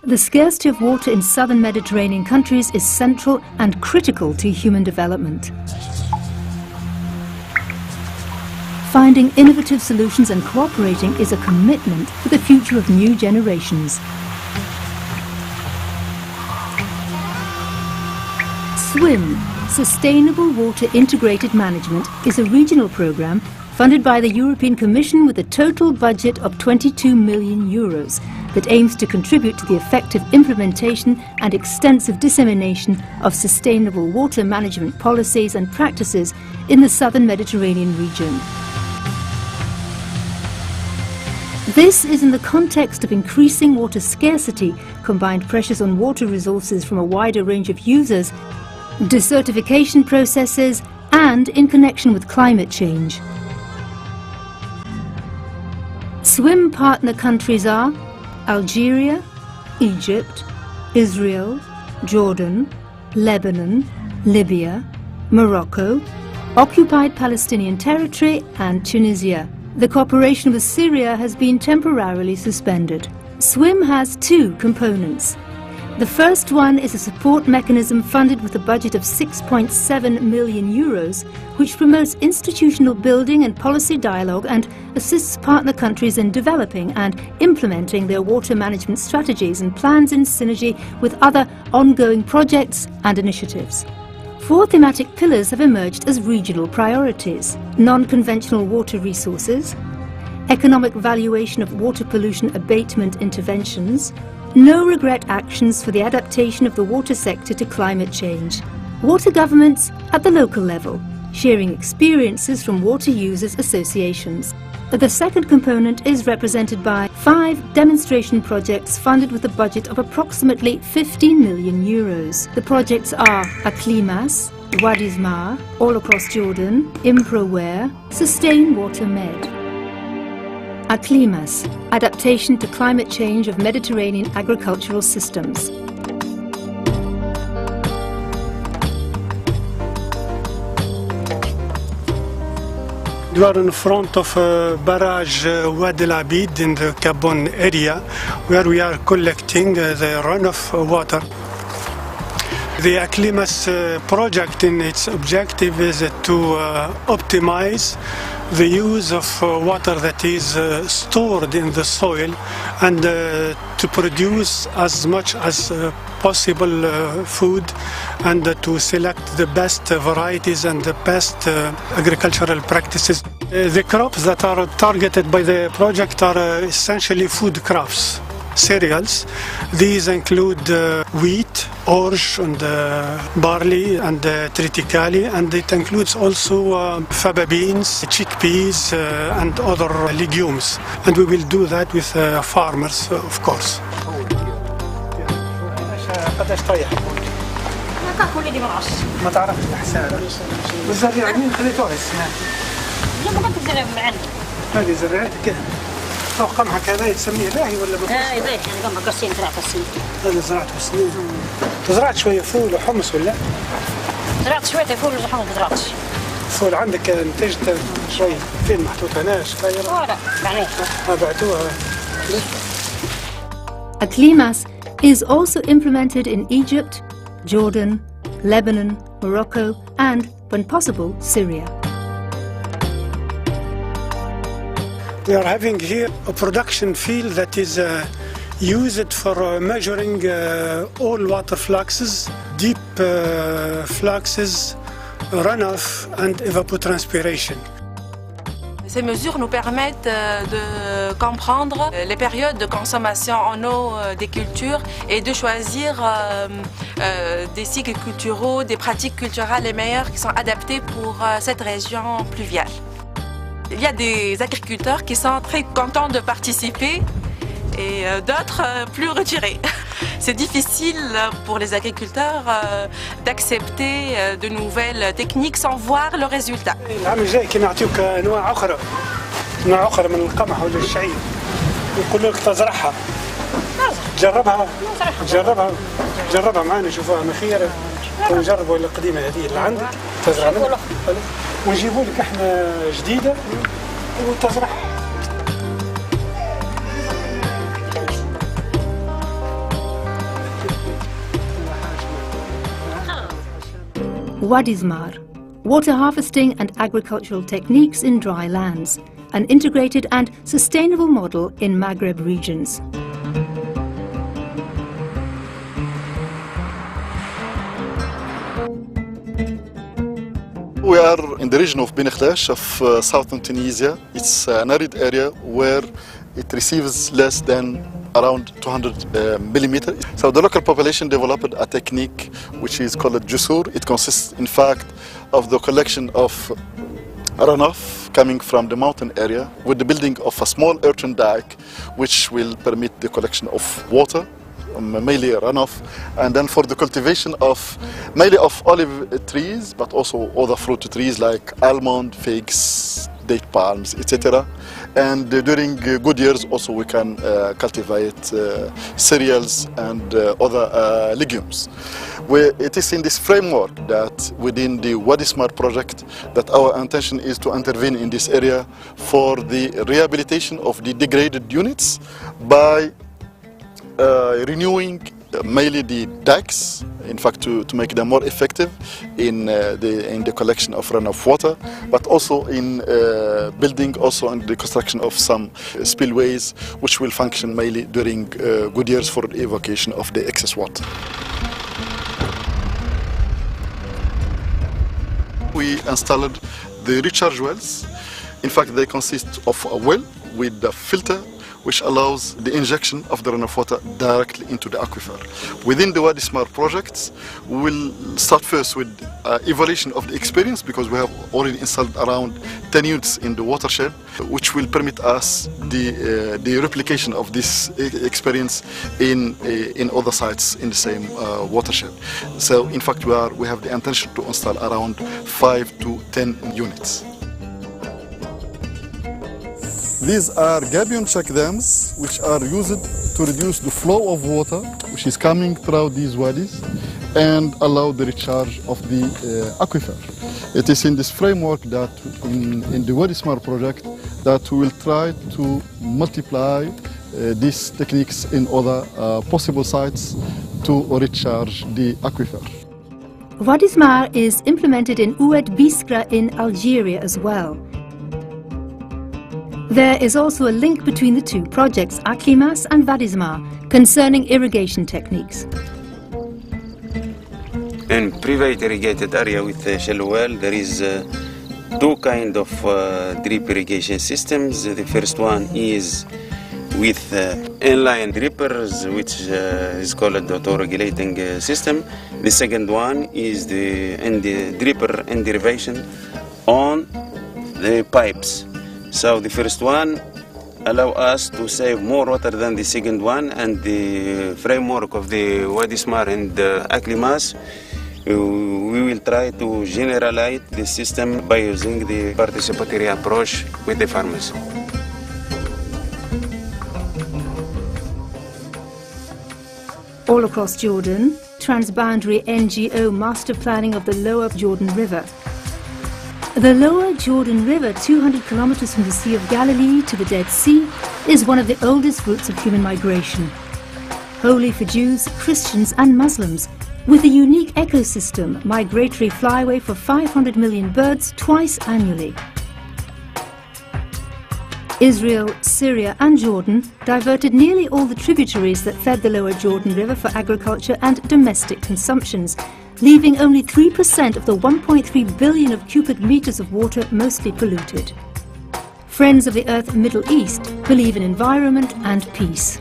The scarcity of water in southern Mediterranean countries is central and critical to human development. Finding innovative solutions and cooperating is a commitment for the future of new generations. SWIM, Sustainable Water Integrated Management, is a regional programme funded by the European Commission with a total budget of €22 million that aims to contribute to the effective implementation and extensive dissemination of sustainable water management policies and practices in the southern Mediterranean region. This is in the context of increasing water scarcity, combined pressures on water resources from a wider range of users, desertification processes, and in connection with climate change. SWIM partner countries are Algeria, Egypt, Israel, Jordan, Lebanon, Libya, Morocco, occupied Palestinian territory, and Tunisia. The cooperation with Syria has been temporarily suspended. SWIM has two components. The first one is a support mechanism funded with a budget of €6.7 million, which promotes institutional building and policy dialogue and assists partner countries in developing and implementing their water management strategies and plans in synergy with other ongoing projects and initiatives. Four thematic pillars have emerged as regional priorities: non-conventional water resources, economic valuation of water pollution abatement interventions, no-regret actions for the adaptation of the water sector to climate change, water governments at the local level, sharing experiences from water users associations. The second component is represented by 5 demonstration projects funded with a budget of approximately €15 million. The projects are Aklimas, Wadismar, all across Jordan, ImproWare, Sustain Water Med. Aklimas, adaptation to climate change of Mediterranean agricultural systems. We are in front of barrage Wadi Al Abid in the Gabion area, where we are collecting the runoff water. The Aklimas project, in its objective, is to optimize the use of water that is stored in the soil and to produce as much as possible food, and to select the best varieties and the best agricultural practices. The crops that are targeted by the project are essentially food crops, cereals. These include wheat, orge, and barley, and triticale, and it includes also faba beans, chickpeas, and other legumes. And we will do that with farmers, of course. قداش طايح؟ ما كل اللي ما ما تعرفش الحساب. والزريعة مين خليتوها السنة؟ لا ما كنت زرع من عندي. هذه زرعتك فوق قمحك هذا تسميه باهي ولا ما؟ باهي يعني قمح قرصين زرعت السنة. هذا زرعته السنة. زرعت شوية فول وحمص ولا؟ زرعت شوية فول وحمص ما زرعتش. الفول عندك نتجت شوية، فين محطوط هناش كايرة؟ لا بعناه. بعتوها. Aklimas is also implemented in Egypt, Jordan, Lebanon, Morocco, and, when possible, Syria. We are having here a production field that is used for measuring all water fluxes, deep fluxes, runoff, and evapotranspiration. Ces mesures nous permettent de comprendre les périodes de consommation en eau des cultures et de choisir des cycles culturaux, des pratiques culturelles les meilleures qui sont adaptées pour cette région pluviale. Il y a des agriculteurs qui sont très contents de participer et d'autres plus retirés. C'est difficile pour les agriculteurs d'accepter de nouvelles techniques sans voir le résultat. العام الجاي كي نعطيوك انواع اخرى من القمح ولا الشعير يقولوا لك تزرعها جربها معنا نشوفوها مخيره ونجربوا القديمه هذه اللي عندك تزرع منها ونجيبوا لك احنا جديده وتزرعها. Wadismar, water harvesting and agricultural techniques in dry lands, an integrated and sustainable model in Maghreb regions. We are in the region of Beni Khlesh of southern Tunisia. It's an arid area where it receives less than around 200 millimeters. So the local population developed a technique which is called jusur. It consists in fact of the collection of runoff coming from the mountain area with the building of a small earthen dike which will permit the collection of water, mainly runoff, and then for the cultivation of mainly of olive trees, but also other fruit trees like almond, figs, date palms, etc. And during good years also we can cultivate cereals and other legumes. It is in this framework that within the Wadismar project that our intention is to intervene in this area for the rehabilitation of the degraded units by renewing mainly the dikes, in fact to make them more effective in the collection of runoff water, but also in building also and the construction of some spillways which will function mainly during good years for the evacuation of the excess water. We installed the recharge wells. In fact, they consist of a well with a filter which allows the injection of the runoff water directly into the aquifer. Within the Wadismar projects, we will start first with evaluation of the experience because we have already installed around 10 units in the watershed, which will permit us the replication of this experience in other sites in the same watershed. So in fact, we have the intention to install around 5 to 10 units. These are Gabion check dams, which are used to reduce the flow of water, which is coming through these wadis, and allow the recharge of the aquifer. It is in this framework that, in the Wadismar project, that we will try to multiply these techniques in other possible sites to recharge the aquifer. Wadismar is implemented in Oued Biskra in Algeria as well. There is also a link between the two projects, Aklimas and Wadismar, concerning irrigation techniques. In private irrigated area with shallow well, there is two kinds of drip irrigation systems. The first one is with inline drippers, which is called the auto-regulating system. The second one is the dripper and derivation on the pipes. So the first one allow us to save more water than the second one, and the framework of the Wadismar and Aklimas, we will try to generalize the system by using the participatory approach with the farmers. All across Jordan, transboundary NGO master planning of the lower Jordan River. The lower Jordan River, 200 kilometers from the Sea of Galilee to the Dead Sea, is one of the oldest routes of human migration. Holy for Jews, Christians and Muslims, with a unique ecosystem, migratory flyway for 500 million birds twice annually. Israel, Syria and Jordan diverted nearly all the tributaries that fed the lower Jordan River for agriculture and domestic consumptions, leaving only 3% of the 1.3 billion of cubic meters of water mostly polluted. Friends of the Earth Middle East believe in environment and peace.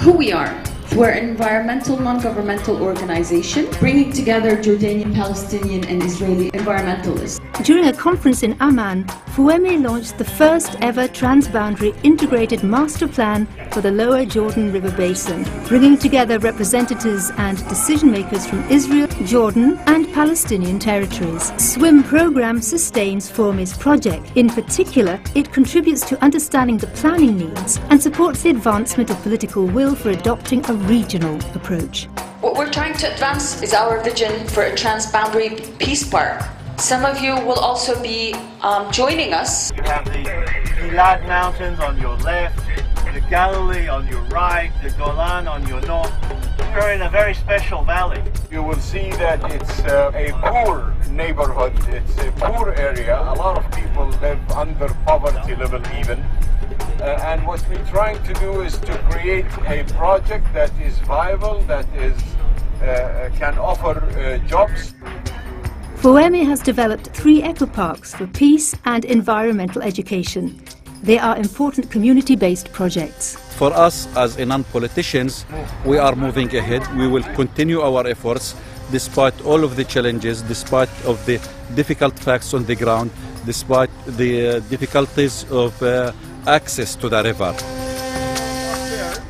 Who we are? We're an environmental non-governmental organization bringing together Jordanian, Palestinian and Israeli environmentalists. During a conference in Amman, Fouemme launched the first ever transboundary integrated master plan for the lower Jordan River Basin, bringing together representatives and decision makers from Israel, Jordan and Palestinian territories. SWIM program sustains Fouemme's project. In particular, it contributes to understanding the planning needs and supports the advancement of political will for adopting a regional approach. What we're trying to advance is our vision for a transboundary peace park. Some of you will also be joining us. You have the Gilad Mountains on your left, the Galilee on your right, the Golan on your north. You're in a very special valley. You will see that it's a poor neighborhood, it's a poor area. A lot of people live under poverty level even. And what we're trying to do is to create a project that is viable, that is can offer jobs. FOEME has developed 3 eco-parks for peace and environmental education. They are important community-based projects. For us as non-politicians, we are moving ahead. We will continue our efforts despite all of the challenges, despite of the difficult facts on the ground, despite the difficulties of access to the river.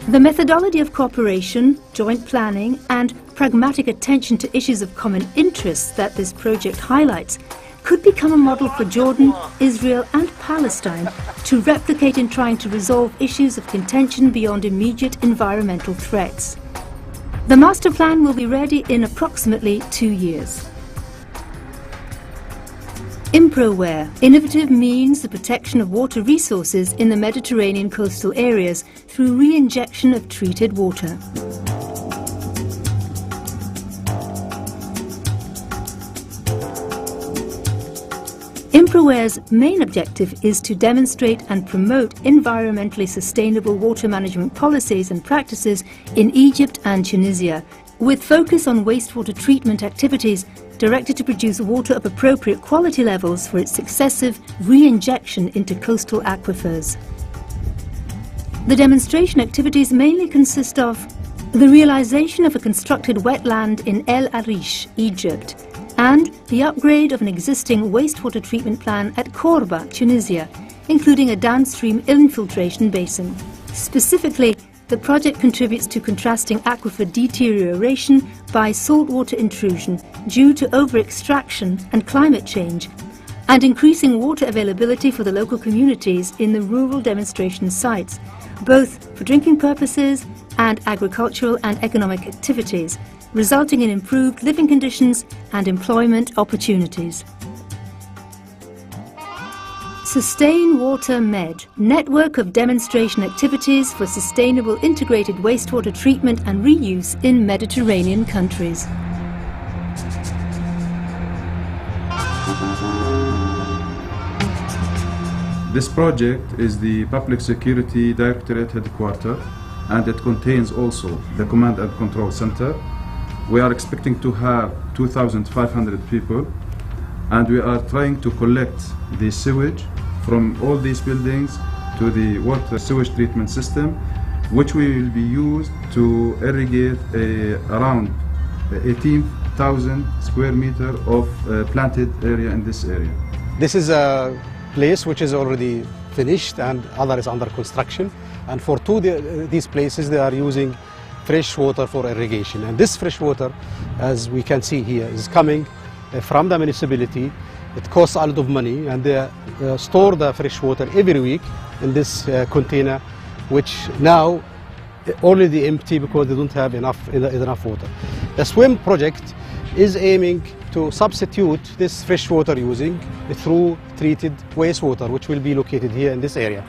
The methodology of cooperation, joint planning and pragmatic attention to issues of common interest that this project highlights could become a model for Jordan, Israel and Palestine to replicate in trying to resolve issues of contention beyond immediate environmental threats. The master plan will be ready in approximately 2 years. IMPROWARE, innovative means the protection of water resources in the Mediterranean coastal areas through re-injection of treated water. IMPROWARE's main objective is to demonstrate and promote environmentally sustainable water management policies and practices in Egypt and Tunisia, with focus on wastewater treatment activities directed to produce water of appropriate quality levels for its successive re-injection into coastal aquifers. The demonstration activities mainly consist of the realization of a constructed wetland in El Arish, Egypt, and the upgrade of an existing wastewater treatment plan at Korba, Tunisia, including a downstream infiltration basin. Specifically, the project contributes to contrasting aquifer deterioration by saltwater intrusion due to over-extraction and climate change, and increasing water availability for the local communities in the rural demonstration sites, both for drinking purposes and agricultural and economic activities, resulting in improved living conditions and employment opportunities. Sustain Water Med, network of demonstration activities for sustainable integrated wastewater treatment and reuse in Mediterranean countries. This project is the Public Security Directorate headquarters, and it contains also the Command and Control Center. We are expecting to have 2,500 people, and we are trying to collect the sewage from all these buildings to the water sewage treatment system, which will be used to irrigate around 18,000 square meter of planted area in this area. This is a place which is already finished and other is under construction, and for these places they are using fresh water for irrigation, and this fresh water, as we can see here, is coming from the municipality. It costs a lot of money, and they store the fresh water every week in this container, which now already empty because they don't have enough water. The SWIM project is aiming to substitute this fresh water using through treated wastewater, which will be located here in this area.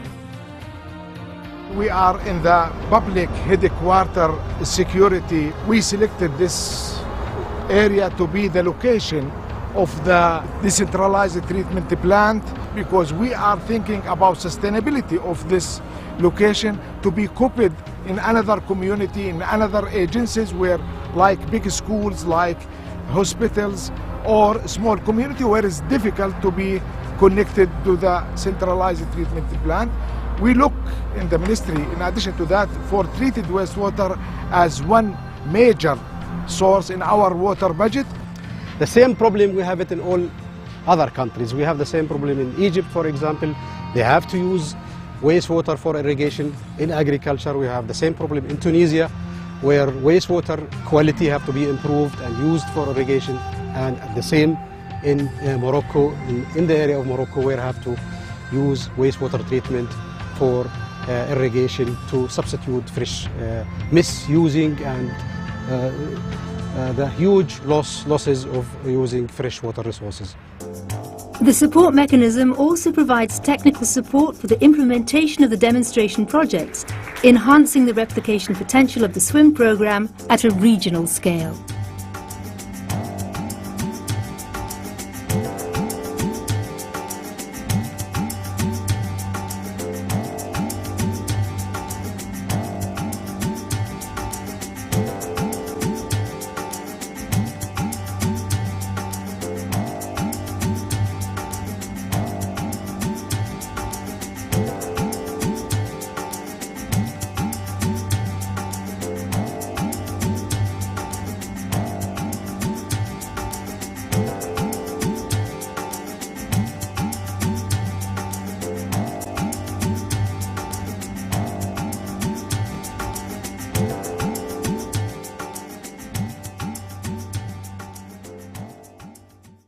We are in the public headquarter security. We selected this area to be the location of the decentralized treatment plant because we are thinking about sustainability of this location to be copied in another community, in another agencies where like big schools, like hospitals or small community where it's difficult to be connected to the centralized treatment plant. We look in the ministry, in addition to that, for treated wastewater as one major source in our water budget. The same problem we have it in all other countries. We have the same problem in Egypt, for example. They have to use wastewater for irrigation. In agriculture, we have the same problem in Tunisia, where wastewater quality have to be improved and used for irrigation, and the same in Morocco, in the area of Morocco, where have to use wastewater treatment for irrigation to substitute fresh, misusing and the huge losses of using freshwater resources. The support mechanism also provides technical support for the implementation of the demonstration projects, enhancing the replication potential of the SWIM program at a regional scale.